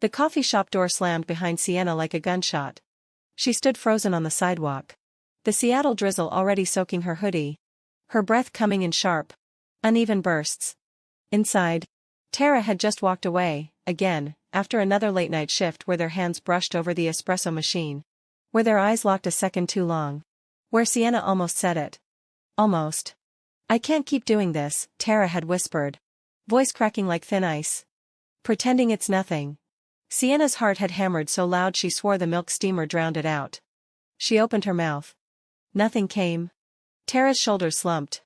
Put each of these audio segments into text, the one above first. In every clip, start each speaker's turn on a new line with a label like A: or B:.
A: The coffee shop door slammed behind Sienna like a gunshot. She stood frozen on the sidewalk. The Seattle drizzle already soaking her hoodie. Her breath coming in sharp, uneven bursts. Inside, Tara had just walked away, again, after another late-night shift where their hands brushed over the espresso machine. Where their eyes locked a second too long. Where Sienna almost said it. Almost. I can't keep doing this, Tara had whispered. Voice cracking like thin ice. Pretending it's nothing. Sienna's heart had hammered so loud she swore the milk steamer drowned it out. She opened her mouth. Nothing came. Tara's shoulders slumped.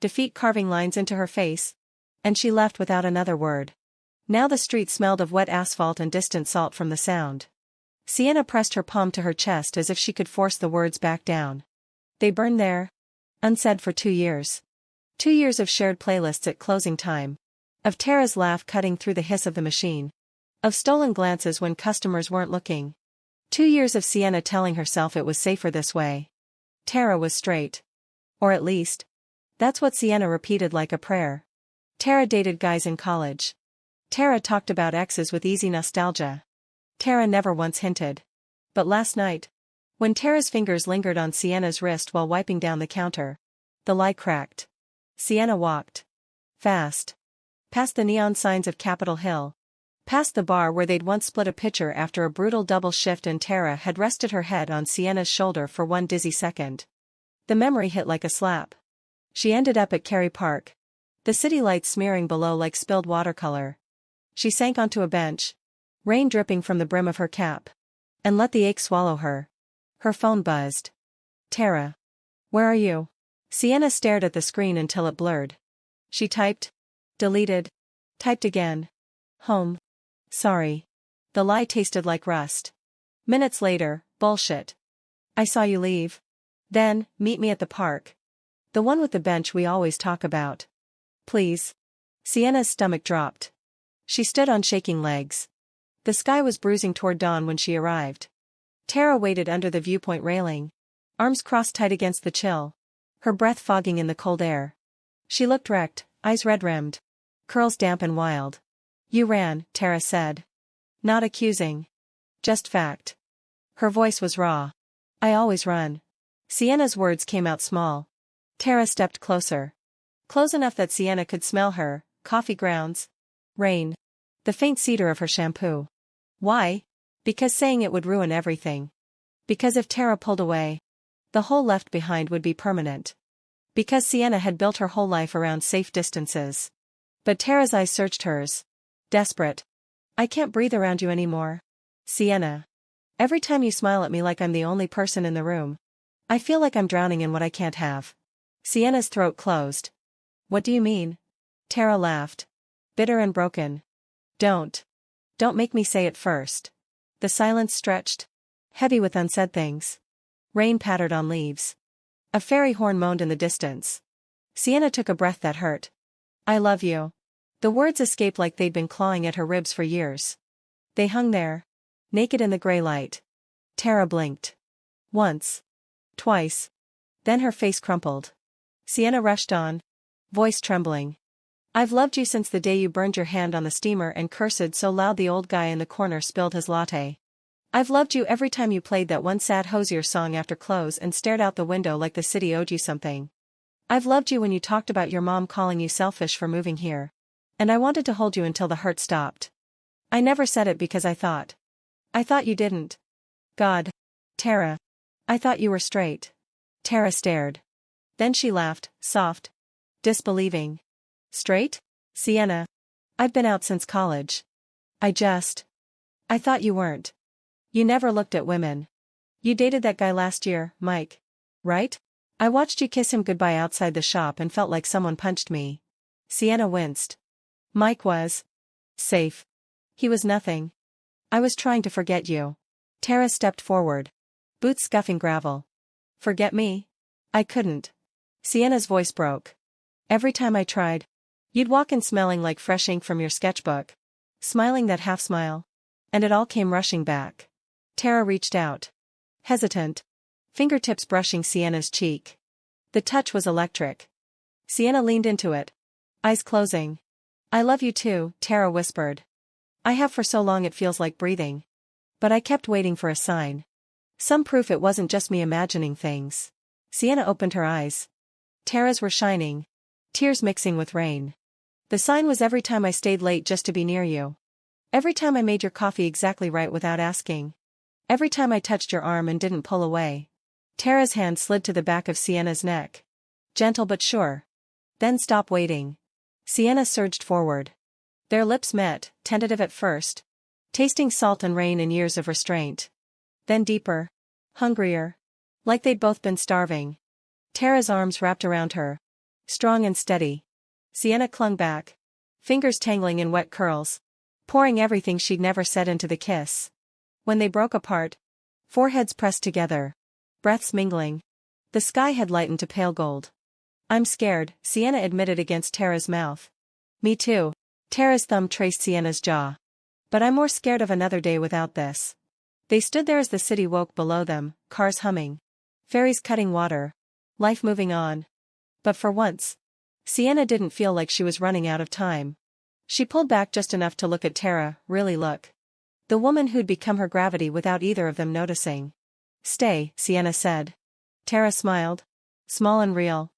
A: Defeat carving lines into her face. And she left without another word. Now the street smelled of wet asphalt and distant salt from the sound. Sienna pressed her palm to her chest as if she could force the words back down. They burned there. Unsaid for 2 years. 2 years of shared playlists at closing time. Of Tara's laugh cutting through the hiss of the machine. Of stolen glances when customers weren't looking. 2 years of Sienna telling herself it was safer this way. Tara was straight. Or at least, that's what Sienna repeated like a prayer. Tara dated guys in college. Tara talked about exes with easy nostalgia. Tara never once hinted. But last night, when Tara's fingers lingered on Sienna's wrist while wiping down the counter, the lie cracked. Sienna walked. Fast. Past the neon signs of Capitol Hill. Past the bar where they'd once split a pitcher after a brutal double shift and Tara had rested her head on Sienna's shoulder for one dizzy second. The memory hit like a slap. She ended up at Cary Park. The city lights smearing below like spilled watercolor. She sank onto a bench. Rain dripping from the brim of her cap. And let the ache swallow her. Her phone buzzed. Tara. Where are you? Sienna stared at the screen until it blurred. She typed. Deleted. Typed again. Home. Sorry. The lie tasted like rust. Minutes later, bullshit. I saw you leave. Then, meet me at the park. The one with the bench we always talk about. Please. Sienna's stomach dropped. She stood on shaking legs. The sky was bruising toward dawn when she arrived. Tara waited under the viewpoint railing. Arms crossed tight against the chill. Her breath fogging in the cold air. She looked wrecked, eyes red-rimmed. Curls damp and wild. You ran, Tara said. Not accusing. Just fact. Her voice was raw. I always run. Sienna's words came out small. Tara stepped closer. Close enough that Sienna could smell her, coffee grounds. Rain. The faint cedar of her shampoo. Why? Because saying it would ruin everything. Because if Tara pulled away, the hole left behind would be permanent. Because Sienna had built her whole life around safe distances. But Tara's eyes searched hers. Desperate. I can't breathe around you anymore. Sienna. Every time you smile at me like I'm the only person in the room, I feel like I'm drowning in what I can't have. Sienna's throat closed. What do you mean? Tara laughed. Bitter and broken. Don't make me say it first. The silence stretched. Heavy with unsaid things. Rain pattered on leaves. A fairy horn moaned in the distance. Sienna took a breath that hurt. I love you. The words escaped like they'd been clawing at her ribs for years. They hung there. Naked in the gray light. Tara blinked. Once. Twice. Then her face crumpled. Sienna rushed on. Voice trembling. I've loved you since the day you burned your hand on the steamer and cursed so loud the old guy in the corner spilled his latte. I've loved you every time you played that one sad Hosier song after close and stared out the window like the city owed you something. I've loved you when you talked about your mom calling you selfish for moving here. And I wanted to hold you until the hurt stopped. I never said it because I thought you didn't. God. Tara. I thought you were straight. Tara stared. Then she laughed, soft. Disbelieving. Straight? Sienna. I've been out since college. I thought you weren't. You never looked at women. You dated that guy last year, Mike. Right? I watched you kiss him goodbye outside the shop and felt like someone punched me. Sienna winced. Mike was safe. He was nothing. I was trying to forget you. Tara stepped forward. Boots scuffing gravel. Forget me? I couldn't. Sienna's voice broke. Every time I tried, you'd walk in smelling like fresh ink from your sketchbook. Smiling that half smile. And it all came rushing back. Tara reached out. Hesitant. Fingertips brushing Sienna's cheek. The touch was electric. Sienna leaned into it. Eyes closing. I love you too, Tara whispered. I have for so long it feels like breathing. But I kept waiting for a sign. Some proof it wasn't just me imagining things. Sienna opened her eyes. Tara's were shining. Tears mixing with rain. The sign was every time I stayed late just to be near you. Every time I made your coffee exactly right without asking. Every time I touched your arm and didn't pull away. Tara's hand slid to the back of Sienna's neck. Gentle but sure. Then stop waiting. Sienna surged forward. Their lips met, tentative at first. Tasting salt and rain in years of restraint. Then deeper. Hungrier. Like they'd both been starving. Tara's arms wrapped around her. Strong and steady. Sienna clung back. Fingers tangling in wet curls. Pouring everything she'd never said into the kiss. When they broke apart. Foreheads pressed together. Breaths mingling. The sky had lightened to pale gold. I'm scared, Sienna admitted against Tara's mouth. Me too. Tara's thumb traced Sienna's jaw. But I'm more scared of another day without this. They stood there as the city woke below them, cars humming. Ferries cutting water. Life moving on. But for once, Sienna didn't feel like she was running out of time. She pulled back just enough to look at Tara, really look. The woman who'd become her gravity without either of them noticing. Stay, Sienna said. Tara smiled. Small and real.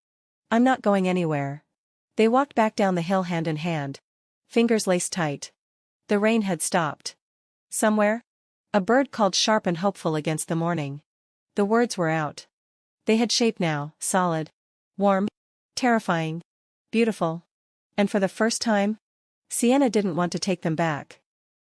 A: I'm not going anywhere. They walked back down the hill hand in hand. Fingers laced tight. The rain had stopped. Somewhere? A bird called sharp and hopeful against the morning. The words were out. They had shape now, solid. Warm. Terrifying. Beautiful. And for the first time, Sienna didn't want to take them back.